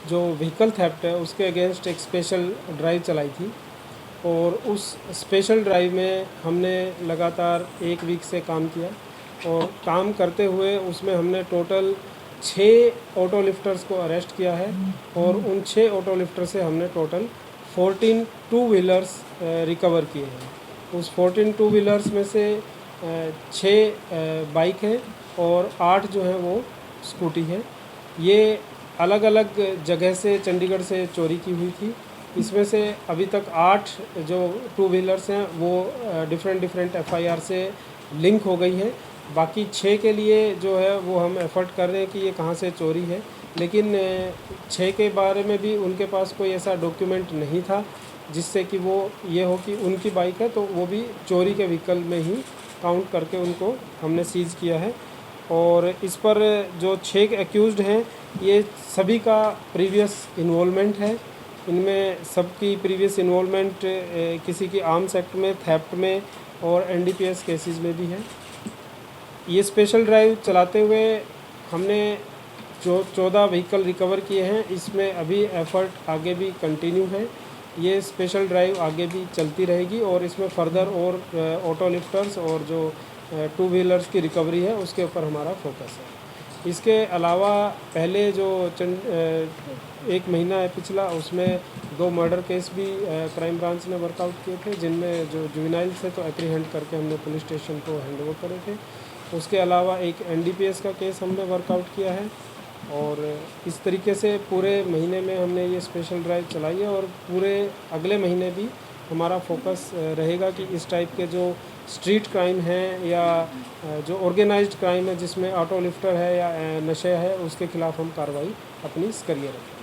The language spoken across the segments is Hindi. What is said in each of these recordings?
जो व्हीकल थेफ्ट है उसके अगेंस्ट एक स्पेशल ड्राइव चलाई थी और उस स्पेशल ड्राइव में हमने लगातार 1 वीक से काम किया और काम करते हुए उसमें हमने टोटल 6 ऑटो लिफ्टर्स को अरेस्ट किया है और उन 6 ऑटो लिफ्टर से हमने टोटल 14 टू व्हीलर्स रिकवर किए हैं। उस 14 टू व्हीलर्स में से 6 बाइक हैं और 8 जो हैं वो स्कूटी है। ये अलग अलग जगह से चंडीगढ़ से चोरी की हुई थी। इसमें से अभी तक 8 जो टू व्हीलर्स हैं वो डिफरेंट एफआईआर से लिंक हो गई है। बाकी 6 के लिए जो है वो हम एफर्ट कर रहे हैं कि ये कहाँ से चोरी है, लेकिन 6 के बारे में भी उनके पास कोई ऐसा डॉक्यूमेंट नहीं था जिससे कि वो ये हो कि उनकी बाइक है, तो वो भी चोरी के व्हीकल में ही काउंट करके उनको हमने सीज़ किया है। और इस पर जो 6 एक्यूज़्ड हैं ये सभी का प्रीवियस इन्वॉल्वमेंट है। इनमें सबकी प्रीवियस इन्वॉल्वमेंट किसी की आर्म्स एक्ट में, थेफ्ट में और एनडीपीएस केसेस में भी है। ये स्पेशल ड्राइव चलाते हुए हमने जो 14 व्हीकल रिकवर किए हैं, इसमें अभी एफ़र्ट आगे भी कंटिन्यू है। ये स्पेशल ड्राइव आगे भी चलती रहेगी और इसमें फर्दर और ऑटो लिफ्टर्स और जो टू व्हीलर्स की रिकवरी है उसके ऊपर हमारा फोकस है। इसके अलावा पहले जो 1 महीना है पिछला, उसमें 2 मर्डर केस भी क्राइम ब्रांच ने वर्कआउट किए थे, जिनमें जो जुवेनाइल थे तो एप्रीहेंड करके हमने पुलिस स्टेशन को हैंड ओवर करे थे। उसके अलावा एक एनडीपीएस का केस हमने वर्कआउट किया है और इस तरीके से पूरे महीने में हमने ये स्पेशल ड्राइव चलाई है और पूरे अगले महीने भी हमारा फोकस रहेगा कि इस टाइप के जो स्ट्रीट क्राइम है या जो ऑर्गेनाइज्ड क्राइम है जिसमें ऑटो लिफ्टर है या नशे है, उसके खिलाफ हम कार्रवाई अपनी करिए रखें।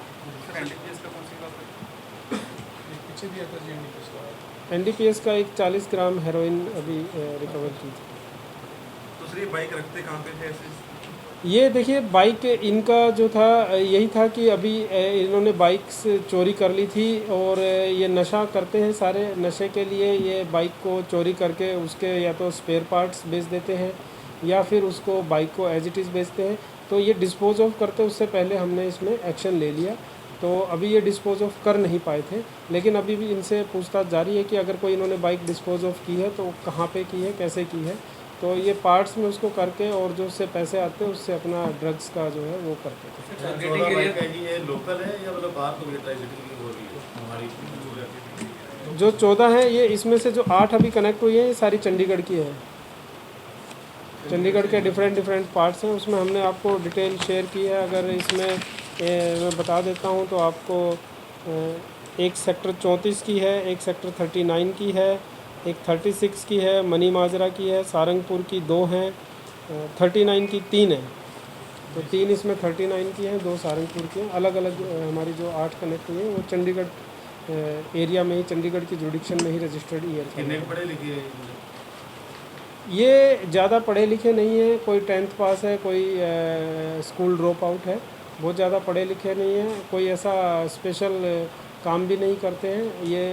एनडीपीएस का एक 40 ग्राम हेरोइन अभी रिकवर की थी। दूसरी बाइक रखते कहाँ पे थे ऐसे? ये देखिए, बाइक इनका जो था यही था कि अभी इन्होंने बाइक से चोरी कर ली थी और ये नशा करते हैं। सारे नशे के लिए ये बाइक को चोरी करके उसके या तो स्पेयर पार्ट्स बेच देते हैं या फिर उसको बाइक को एज इट इज़ बेचते हैं। तो ये डिस्पोज ऑफ करते उससे पहले हमने इसमें एक्शन ले लिया, तो अभी ये डिस्पोज ऑफ कर नहीं पाए थे, लेकिन अभी भी इनसे पूछताछ जारी है कि अगर कोई इन्होंने बाइक डिस्पोज ऑफ की है तो कहाँ पे की है, कैसे की है। तो ये पार्ट्स में उसको करके और जो उससे पैसे आते हैं उससे अपना ड्रग्स का जो है वो करते थे। ये लोकल है या मतलब बाहर तो हो रही है हमारी? जो 14 हैं ये, इसमें से जो 8 अभी कनेक्ट हुई हैं ये सारी चंडीगढ़ की है। चंडीगढ़ के डिफरेंट पार्ट्स हैं, उसमें हमने आपको डिटेल शेयर की है। अगर इसमें मैं बता देता हूँ तो आपको एक सेक्टर 34 की है, एक सेक्टर 39 की है, एक 36 की है, मनी माजरा की है, सारंगपुर की 2 हैं, 39 की 3 है। तो 3 इसमें 39 की हैं, 2 सारंगपुर की हैं। अलग अलग हमारी जो 8 कनेक्ट हुई हैं वो चंडीगढ़ एरिया में ही, चंडीगढ़ की जुडिक्शन में ही रजिस्टर्ड ईयर। कितने पढ़े लिखे हैं? ये ज़्यादा पढ़े लिखे नहीं हैं, कोई 10th पास है, कोई स्कूल ड्रॉप आउट है। बहुत ज़्यादा पढ़े लिखे नहीं हैं, कोई ऐसा स्पेशल काम भी नहीं करते हैं। ये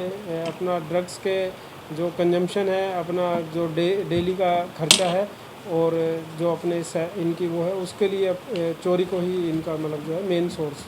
अपना ड्रग्स के जो कंजम्पशन है, अपना जो डेली का खर्चा है और जो अपने इनकी वो है उसके लिए चोरी को ही इनका मतलब जो है मेन सोर्स।